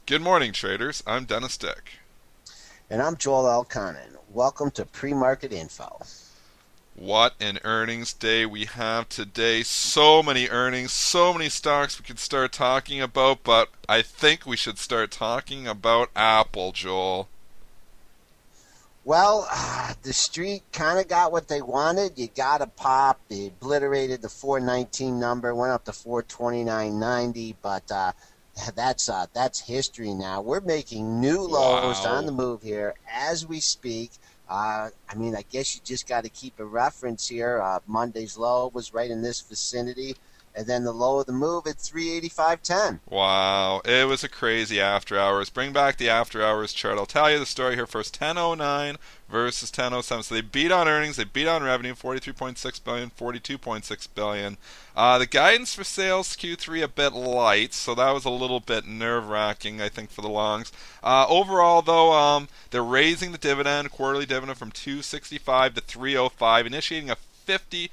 Good morning, traders. I'm Dennis Dick. And I'm Joel Elconin. Welcome to Pre-Market Info. What an earnings day we have today. So many earnings, so many stocks we could start talking about, but I think we should start talking about Apple, Joel. Well, the street kind of got what they wanted. You got a pop. They obliterated the 419 number, went up to 429.90, but that's history now. We're making new lows on Wow. the move here as we speak. I guess you just got to keep a reference here. Monday's low was right in this vicinity, and then the low of the move at 385.10. Wow. It was a crazy after hours. Bring back the after hours chart. I'll tell you the story here first. 1009 versus 1007. So they beat on earnings, they beat on revenue, 43.6 billion, 42.6 billion. The guidance for sales Q3 a bit light, so that was a little bit nerve-wracking, I think, for the longs. Overall, though, they're raising the dividend, quarterly dividend from 265 to 305, initiating a 50.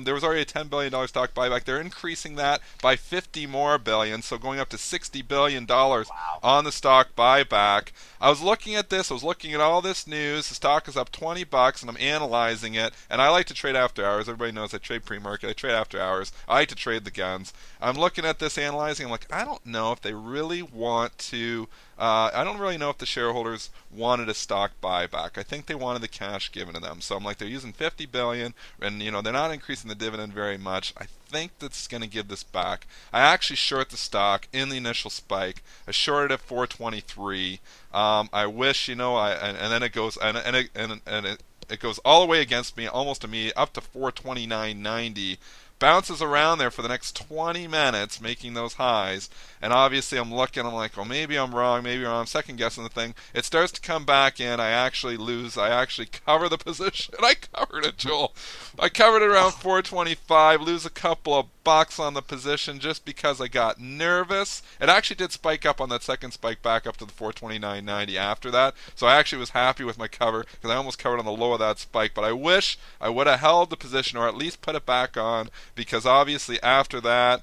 There was already a $10 billion stock buyback. They're increasing that by 50 more billion, so going up to $60 billion Wow. on the stock buyback. I was looking at this. I was looking at all this news. The stock is up $20, and I'm analyzing it. And I like to trade after hours. Everybody knows I trade pre-market. I trade after hours. I like to trade the guns. I'm looking at this, analyzing. I'm like, I don't know if they really want to. I don't really know if the shareholders wanted a stock buyback. I think they wanted the cash given to them. So I'm like, they're using 50 billion, and they're not increasing the dividend very much. I think that's going to give this back. I actually short the stock in the initial spike. I shorted at 423. I wish, and then it goes it goes all the way against me, almost immediately, up to 429.90. Bounces around there for the next 20 minutes, making those highs. And obviously, I'm looking. I'm like, well, maybe I'm wrong. Maybe I'm second guessing the thing. It starts to come back in. I actually lose. I actually cover the position. I covered it, Joel. I covered it around 425. Lose a couple of bucks on the position just because I got nervous. It actually did spike up on that second spike back up to the 429.90 after that. So I actually was happy with my cover because I almost covered on the low of that spike. But I wish I would have held the position or at least put it back on, because obviously after that,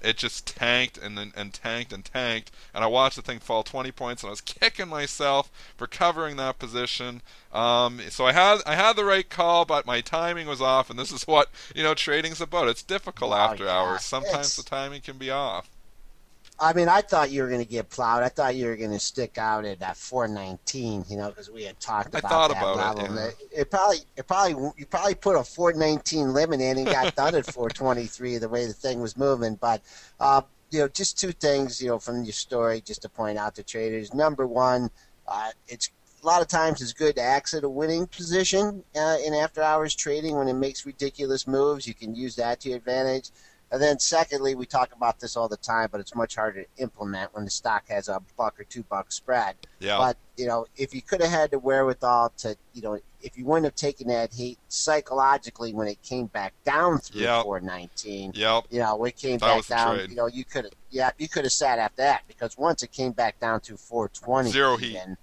it just tanked and tanked and tanked, and I watched the thing fall 20 points, and I was kicking myself for covering that position. So I had the right call, but my timing was off, and this is what trading's about. It's difficult Wow, after yeah. hours. Sometimes the timing can be off. I thought you were going to get plowed. I thought you were going to stick out at that 419, because we had talked I about thought that about it. level. Yeah. You probably put a 419 limit in and got done at 423 the way the thing was moving. But just two things, from your story, just to point out to traders. Number one, it's a lot of times it's good to exit a winning position in after hours trading when it makes ridiculous moves. You can use that to your advantage. And then secondly, we talk about this all the time, but it's much harder to implement when the stock has a buck or $2 spread. Yeah. But, if you could have had the wherewithal to, if you wouldn't have taken that heat psychologically when it came back down through Yep. 419, Yep. it came That back was the down, trade. you could have sat at that, because once it came back down to 420, Zero heat. and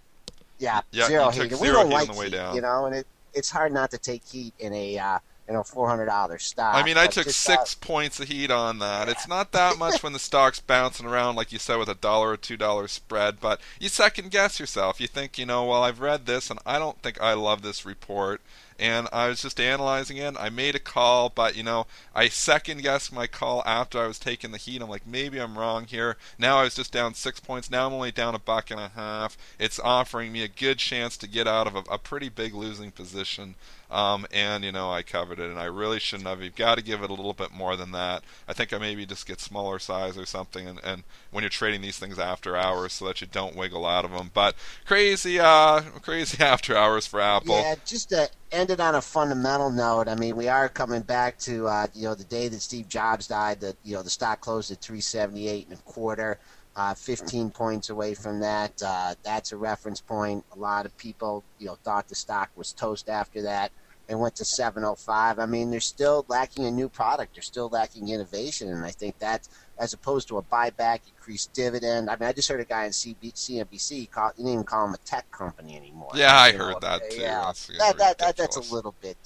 Yeah. zero You heat. took And we zero don't heat on like the way heat, down. and it's hard not to take heat in a $400 stock. I mean, I But took just, 6 points of heat on that. It's not that much when the stock's bouncing around, like you said, with $1 or $2 spread, but you second guess yourself. You think, well, I've read this, and I don't think I love this report. And I was just analyzing it. I made a call, but I second guessed my call after I was taking the heat. I'm like, maybe I'm wrong here. Now I was just down 6 points. Now I'm only down a buck and a half. It's offering me a good chance to get out of a pretty big losing position. And I covered it, and I really shouldn't have. You've got to give it a little bit more than that. I think I maybe just get smaller size or something, and when you're trading these things after hours, so that you don't wiggle out of them. But crazy after hours for Apple. Yeah, just to end it on a fundamental note, we are coming back to the day that Steve Jobs died. The stock closed at 378 and a quarter, 15 points away from that. That's a reference point. A lot of people thought the stock was toast after that and went to 705. They're still lacking a new product. They're still lacking innovation, and I think that's as opposed to a buyback, increased dividend. I mean, I just heard a guy on CNBC call, you didn't even call him a tech company anymore. Yeah, I You know, heard that too. yeah, That's getting that's ridiculous. a little bit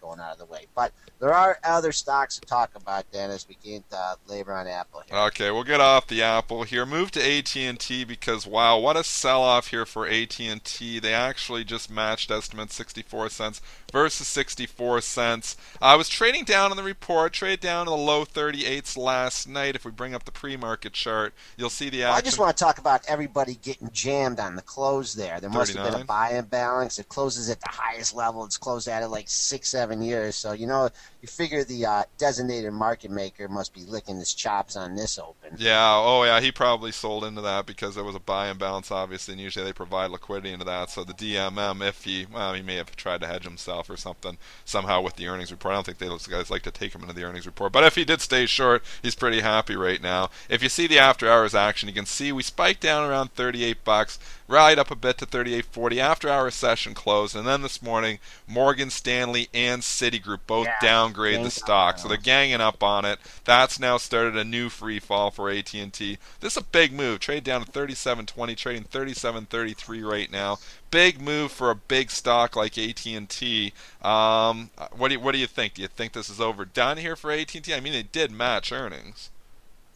going out of the way. But there are other stocks to talk about, Dennis. We can't labor on Apple here. Okay, we'll get off the Apple here. Move to AT&T because wow, what a sell-off here for AT&T. They actually just matched estimates 64 cents versus 64 cents. I was trading down on the report, trade down to the low 38s last night. If we bring up the pre-market chart, you'll see the Well, I action. just want to talk about everybody getting jammed on the close there. There must have been a 39. buy imbalance. It closes at the highest level. It's closed at it like 6, 7 years. So, you know, you figure the designated market maker must be licking his chops on this open. Yeah, oh yeah, he probably sold into that because there was a buy imbalance, obviously, and usually they provide liquidity into that. So the DMM, if he, well, he may have tried to hedge himself or something somehow with the earnings report. I don't think those guys like to take him into the earnings report, but if he did stay short, he's pretty happy right now. If you see the after hours action, you can see we spiked down around 38 bucks, rallied up a bit to 38.40 after our session closed, and then this morning Morgan Stanley and Citigroup both Yeah, downgrade the gang stock, up. so they're ganging up on it. That's now started a new free fall for AT&T. This is a big move. Trade down to 37.20, trading 37.33 right now. Big move for a big stock like AT&T. What do you think? Do you think this is overdone here for AT&T? I mean, they did match earnings.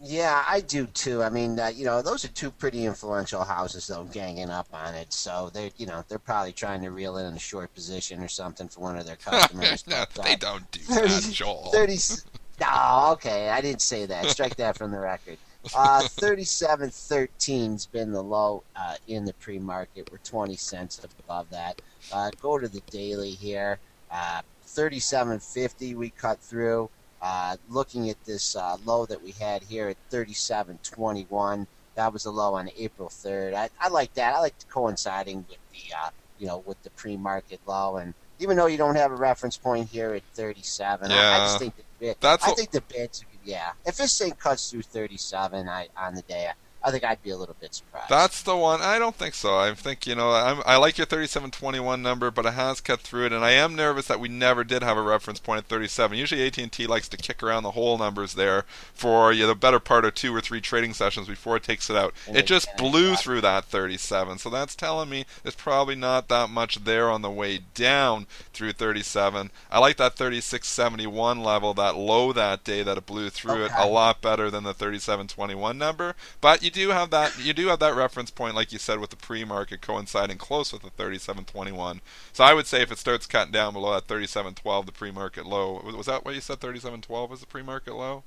Yeah, I do too. I mean, you know, those are two pretty influential houses, though, ganging up on it. So they're probably trying to reel in a short position or something for one of their customers. No, But, they don't do 30, that, Joel. 30, no, okay, I didn't say that. Strike that from the record. 37.13's been the low in the pre-market. We're 20 cents above that. Go to the daily here. 37.50 we cut through. Looking at this low that we had here at 37.21, that was the low on April 3rd. I like that. I like coinciding with the with the pre-market low. And even though you don't have a reference point here at 37, I Yeah, just think that's I what, think the bids. Yeah, if this thing cuts through 37 on the day, I think I'd be a little bit surprised. That's the one. I don't think so. I think, I like your 37.21 number, but it has cut through it, and I am nervous that we never did have a reference point at 37. Usually AT&T likes to kick around the whole numbers there for the better part of 2 or 3 trading sessions before it takes it out. It just blew through that 37, so that's telling me there's probably not that much there on the way down through 37. I like that 36.71 level, that low that day that it blew through it, a lot better than the 37.21 number, but you do have that reference point, like you said, with the pre-market coinciding close with the 37.21. So I would say if it starts cutting down below that 37.12, the pre-market low, was that what you said? 37.12 was the pre-market low?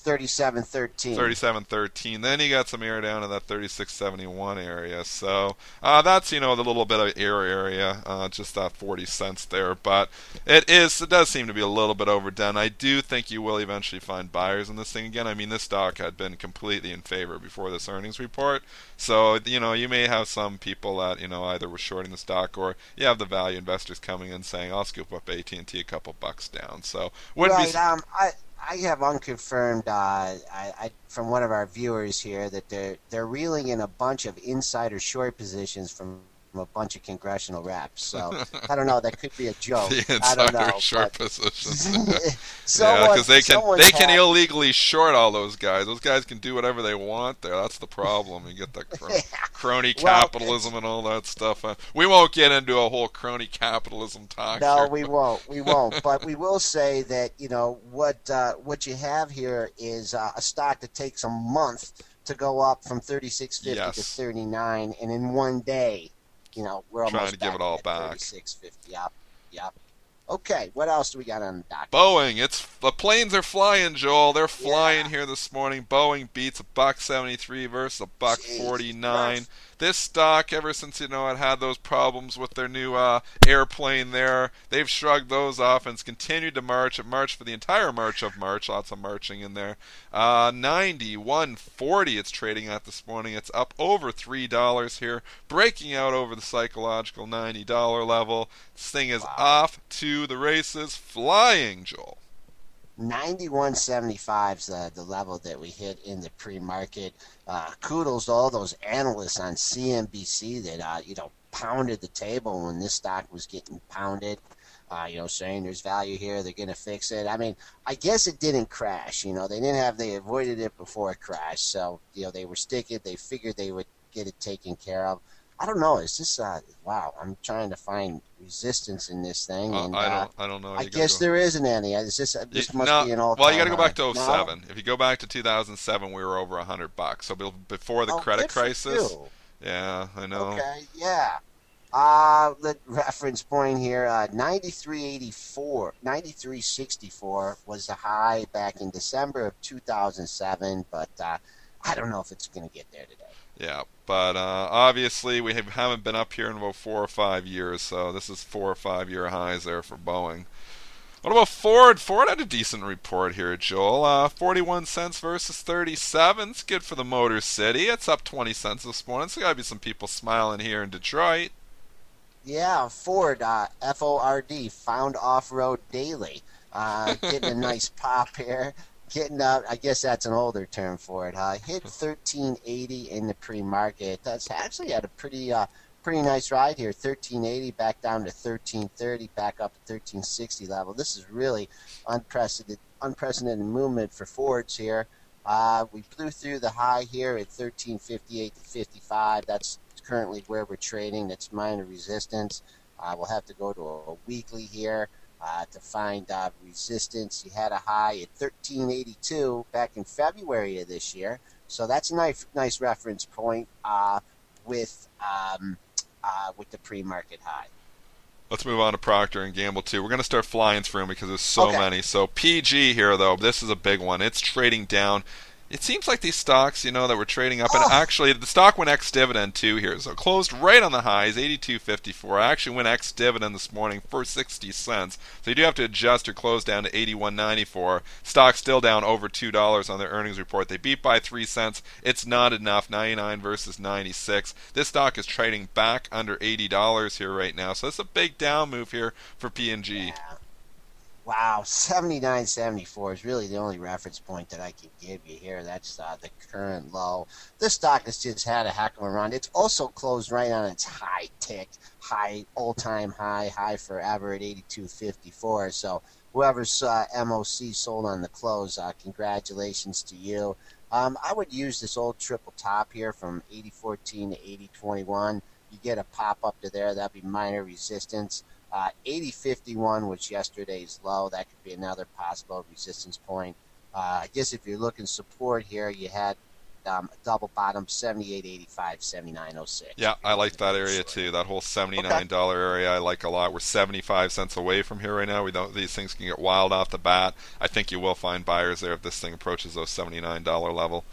37.13. 37.13. Then you got some air down in that 36.71 area. So that's the little bit of air area, just that 40 cents there. But it does seem to be a little bit overdone. I do think you will eventually find buyers in this thing again. I mean, this stock had been completely in favor before this earnings report. So you may have some people that either were shorting the stock, or you have the value investors coming in saying, "I'll scoop up AT&T a couple bucks down." So wouldn't Right. be. I have unconfirmed from one of our viewers here that they're reeling in a bunch of insider short positions from a bunch of congressional reps. So I don't know. That could be a joke. The I don't insider know. short But positions. Yeah, someone, because they someone's can had- illegally short all those guys. Those guys can do whatever they want there. That's the problem. You get that crony Well, capitalism and all that stuff. We won't get into a whole crony capitalism talk No, here. we won't. We won't. But we will say that what you have here is a stock that takes a month to go up from 36.50 to Yes. 39, and in one day, we're almost Trying to give it all back. 36.50. Yep. Yep. Okay. What else do we got on the docket? Boeing, the planes are flying, Joel. They're flying Yeah. here this morning. Boeing beats $1.73 versus $1.49. Jeez. This stock, ever since it had those problems with their new airplane there, they've shrugged those off and it's continued to march. It marched for the entire March of March. Lots of marching in there. 91.40 it's trading at this morning. It's up over $3 here, breaking out over the psychological $90 level. This thing is off to the races, flying, Joel. 91.75's the level that we hit in the pre-market. Kudos to all those analysts on CNBC that pounded the table when this stock was getting pounded. saying there's value here, they're going to fix it. I mean, I guess it didn't crash. They avoided it before it crashed. So, they were sticking, they figured they would get it taken care of. I don't know. It's just, wow, I'm trying to find resistance in this thing, and I don't know. I You got to guess go. there isn't any. This must No, be an well, you got all-time to go back high. to No? '07. If you go back to 2007, we were over $100. So before the Oh, credit good for crisis. you. Yeah, I know. Okay, yeah. The reference point here, 93.84, 93.64 was the high back in December of 2007, but I don't know if it's going to get there today. Yeah, but obviously we haven't been up here in about 4 or 5 years, so this is 4 or 5 year highs there for Boeing. What about Ford? Ford had a decent report here, Joel. 41 cents versus 37. It's good for the Motor City. It's up 20 cents this morning. So got to be some people smiling here in Detroit. Yeah, Ford, Ford, found off-road daily. Getting a nice pop here. Getting up, I guess that's an older term for it, huh? Hit 1380 in the pre-market. That's actually had a pretty nice ride here. 1380 back down to 1330, back up to 1360 level. This is really unprecedented movement for Fords here. We blew through the high here at 1358 to 55. That's currently where we're trading. That's minor resistance. We'll have to go to a weekly here to find resistance. You had a high at 1382 back in February of this year. So that's a nice reference point with the pre-market high. Let's move on to Procter and Gamble too. We're going to start flying through them because there's so Okay. many. So PG here though, this is a big one. It's trading down. It seems like these stocks, that were trading up, and Oh, actually the stock went ex-dividend too here, so it closed right on the highs, 82.54. I actually went ex-dividend this morning for 60 cents, so you do have to adjust your close down to 81.94. Stock still down over $2 on their earnings report. They beat by 3 cents. It's not enough. 99 versus 96. This stock is trading back under $80 here right now, so it's a big down move here for P&G. yeah. Wow, 79.74 is really the only reference point that I can give you here. That's the current low. This stock has just had a heck of a run. It's also closed right on its high, all-time high forever at 82.54. So whoever's MOC sold on the close, congratulations to you. I would use this old triple top here from 80.14 to 80.21. You get a pop up to there. That'd be minor resistance. 80.51 was yesterday's low. That could be another possible resistance point. I guess if you're looking support here, you had a double bottom 78.85, 79.06. Yeah, I like that area too. That whole $79 area I like a lot. We're 75 cents away from here right now. We don't These things can get wild off the bat. I think you will find buyers there if this thing approaches those $79 level.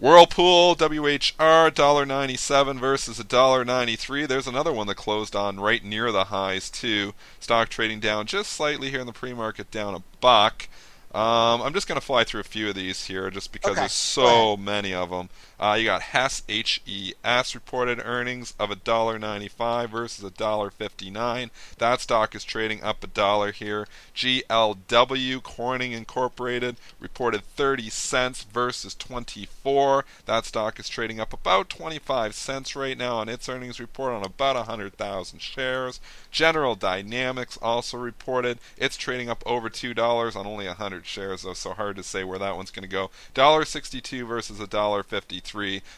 Whirlpool, WHR, $1.97 versus $1.93. There's another one that closed on right near the highs too. Stock trading down just slightly here in the pre-market, down a buck. I'm just going to fly through a few of these here just because Okay, there's go ahead. so many of them. You got Hess, HES, reported earnings of $1.95 versus $1.59. That stock is trading up $1 here. GLW, Corning Incorporated, reported 30 cents versus 24. That stock is trading up about 25 cents right now on its earnings report on about 100,000 shares. General Dynamics also reported. It's trading up over $2 on only 100 shares, though, so hard to say where that one's going to go. $1.62 versus $1.53.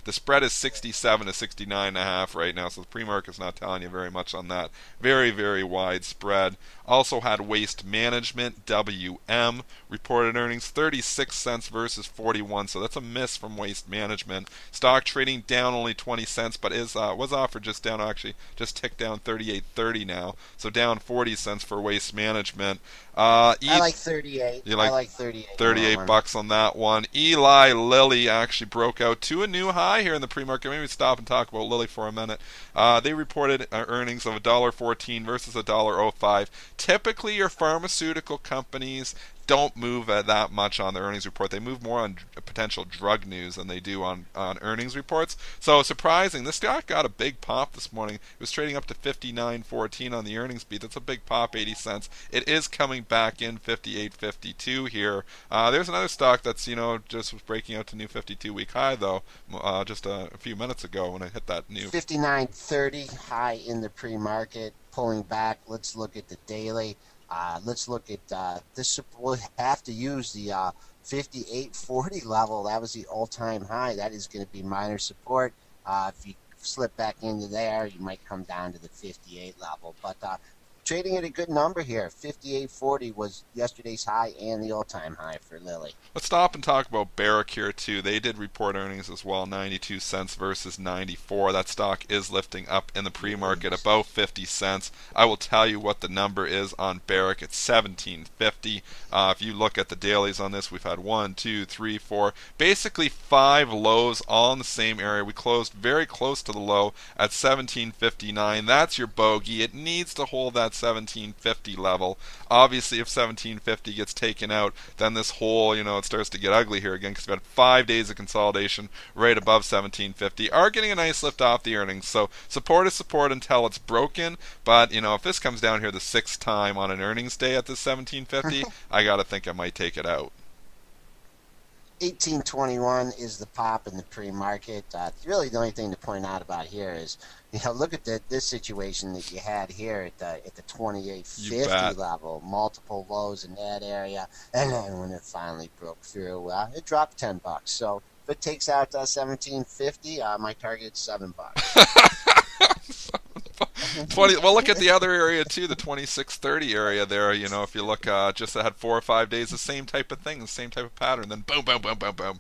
The spread is 67 to 69.5 right now, so the pre-market's not telling you very much on that. Very, very wide spread. Also had Waste Management, WM, reported earnings 36 cents versus 41, so that's a miss from Waste Management. Stock trading down only 20 cents, but was offered just down, actually just ticked down 38.30 now, so down 40 cents for Waste Management. I like 38. You like I like 38 on that 38 one. bucks on that one. Eli Lilly actually broke out to a new high here in the pre-market. Maybe stop and talk about Lilly for a minute. They reported earnings of $1.14 versus $1.05. Typically, your pharmaceutical companies don't move that much on the earnings report. They move more on potential drug news than they do on earnings reports. So surprising, this stock got a big pop this morning. It was trading up to 59.14 on the earnings beat. That's a big pop, 80 cents. It is coming back in 58.52 here. There's another stock that's just was breaking out to new 52-week high though, just a few minutes ago when I hit that new 59.30 high in the pre-market, pulling back. Let's look at the daily. Let's look at this. We'll have to use the 58.40 level. That was the all-time high. That is going to be minor support. If you slip back into there, you might come down to the 58 level. But trading at a good number here. 58.40 was yesterday's high and the all-time high for Lilly. Let's stop and talk about Barrick here too. They did report earnings as well, 92 cents versus 94. That stock is lifting up in the pre-market about 50 cents. I will tell you what the number is on Barrick. It's 17.50. If you look at the dailies on this, we've had 1, 2, 3, 4, basically 5 lows all in the same area. We closed very close to the low at 17.59. That's your bogey. It needs to hold that 17.50 level. Obviously, if 17.50 gets taken out, then this whole, it starts to get ugly here again because we've had 5 days of consolidation right above 17.50. Are getting a nice lift off the earnings. So support is support until it's broken. But, if this comes down here the 6th time on an earnings day at this 17.50, I got to think I might take it out. 1821 is the pop in the pre-market. Really, the only thing to point out about here is, look at this situation that you had here at the 28.50 level. Multiple lows in that area, and then when it finally broke through, it dropped $10. So if it takes out 17.50, my target's $7. 20. Well, look at the other area too, the 26.30 area there. If you look, just had 4 or 5 days, the same type of thing, the same type of pattern. Then boom, boom, boom, boom, boom,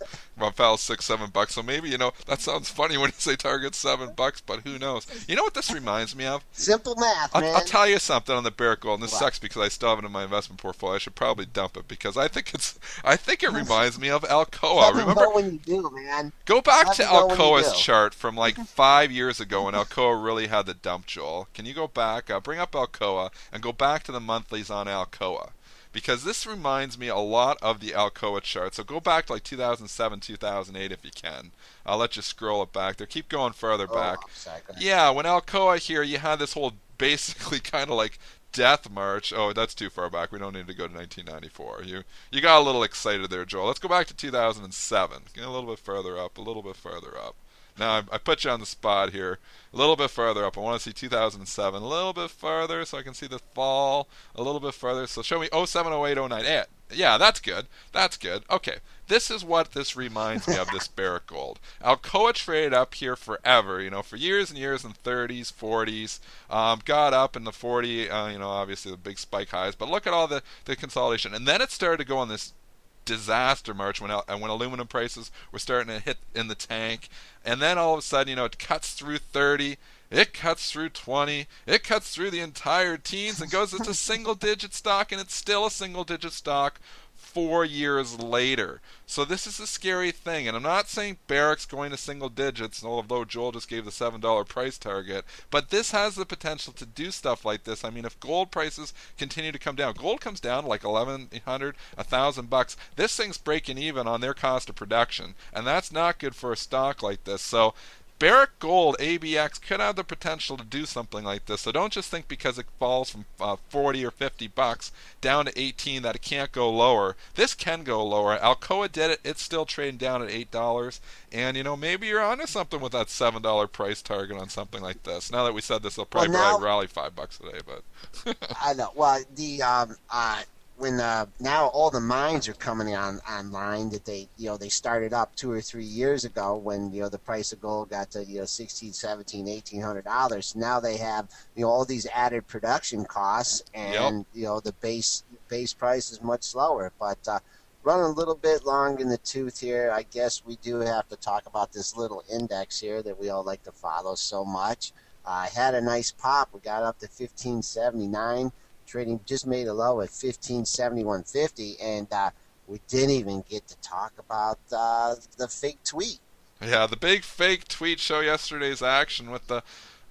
fell $6-7. So maybe that sounds funny when you say target $7, but who knows? You know what this reminds me of? Simple math, man. I'll tell you something on the Barrick Gold, and this What? sucks because I still have it in my investment portfolio. I should probably dump it because I think it reminds me of Alcoa. Remember when you do, man. Go back to Alcoa's do. chart from like 5 years ago when Alcoa really had the dump, Joel. Can you go back, bring up Alcoa, and go back to the monthlies on Alcoa? Because this reminds me a lot of the Alcoa chart. So go back to like 2007, 2008 if you can. I'll let you scroll it back there. Keep going further back. Yeah, when Alcoa here, you had this whole basically kind of like death march. Oh, that's too far back. We don't need to go to 1994. You got a little excited there, Joel. Let's go back to 2007. Get a little bit further up, a little bit further up. Now, I put you on the spot here. A little bit further up. I want to see 2007. A little bit further so I can see the fall. A little bit further. So show me 07, 08, 09. Yeah, that's good. That's good. Okay. This is what this reminds me of, this Barrick Gold. Alcoa traded up here forever, for years and years in 30s, 40s. Got up in the 40, obviously the big spike highs. But look at all the consolidation. And then it started to go on this disaster march when aluminum prices were starting to hit in the tank, and then all of a sudden it cuts through 30, it cuts through 20, it cuts through the entire teens and goes into single digit stock, and it's still a single digit stock 4 years later. So this is a scary thing, and I'm not saying Barrick's going to single digits, although Joel just gave the $7 price target, but this has the potential to do stuff like this. I mean, if gold prices continue to come down, gold comes down to like $1,100, $1,000, this thing's breaking even on their cost of production, and that's not good for a stock like this. So Barrick Gold ABX could have the potential to do something like this. So don't just think because it falls from 40 or $50 down to 18 that it can't go lower. This can go lower. Alcoa did it. It's still trading down at $8. And maybe you're onto something with that $7 price target on something like this. Now that we said this, will probably rally $5 today, but I know. Well, when now all the mines are coming online that they started up 2 or 3 years ago when the price of gold got to $1,600, $1,700, $1,800. Now they have all these added production costs, and the base price is much lower. But running a little bit long in the tooth here, I guess we do have to talk about this little index here that we all like to follow so much. Had a nice pop. We got up to 1579. Trading just made a low at 1571.50, and we didn't even get to talk about the fake tweet. Yeah, the big fake tweet show yesterday's action with the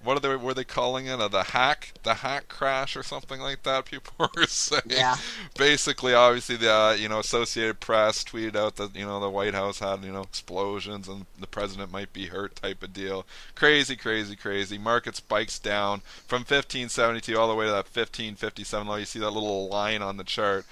what are they were they calling it? The hack crash or something like that. People were saying. Yeah. Basically, obviously, the Associated Press tweeted out that the White House had explosions and the president might be hurt type of deal. Crazy, crazy, crazy. Market spikes down from 1572 all the way to that 1557 low. You see that little line on the chart.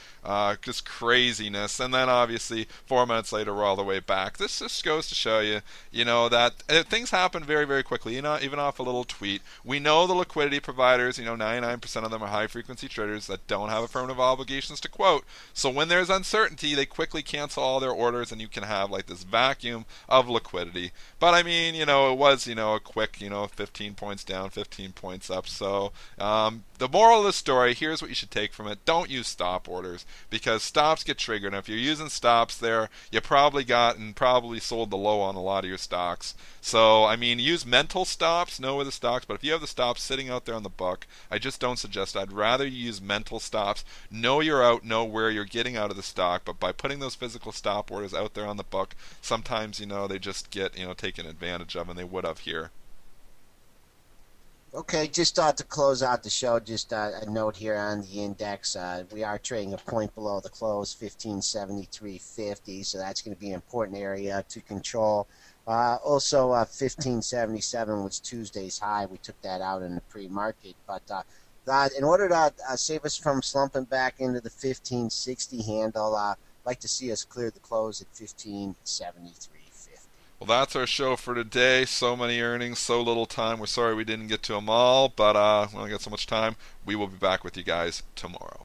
Just craziness. And then obviously 4 minutes later we're all the way back. This just goes to show you, that things happen very, very quickly. Even off a little tweet. We know the liquidity providers. 99% of them are high frequency traders that don't have affirmative obligations to quote. So when there's uncertainty, they quickly cancel all their orders, and you can have like this vacuum of liquidity. But I mean, it was a quick 15 points down, 15 points up. So the moral of the story, here's what you should take from it: don't use stop orders, because stops get triggered. And if you're using stops there, you probably got and probably sold the low on a lot of your stocks. So I mean, use mental stops, know where the stocks. But if you have the stops sitting out there on the book, I just don't suggest. I'd rather you use mental stops. Know you're out, know where you're getting out of the stock. But by putting those physical stop orders out there on the book, sometimes they just get taken advantage of, and they would have here. Okay, just to close out the show, just a note here on the index. We are trading a point below the close, 1573.50, so that's going to be an important area to control. Also, 1577 was Tuesday's high. We took that out in the pre-market, but in order to save us from slumping back into the 1560 handle, I'd like to see us clear the close at 1573.50. Well, that's our show for today. So many earnings, so little time. We're sorry we didn't get to them all, but we only got so much time. We will be back with you guys tomorrow.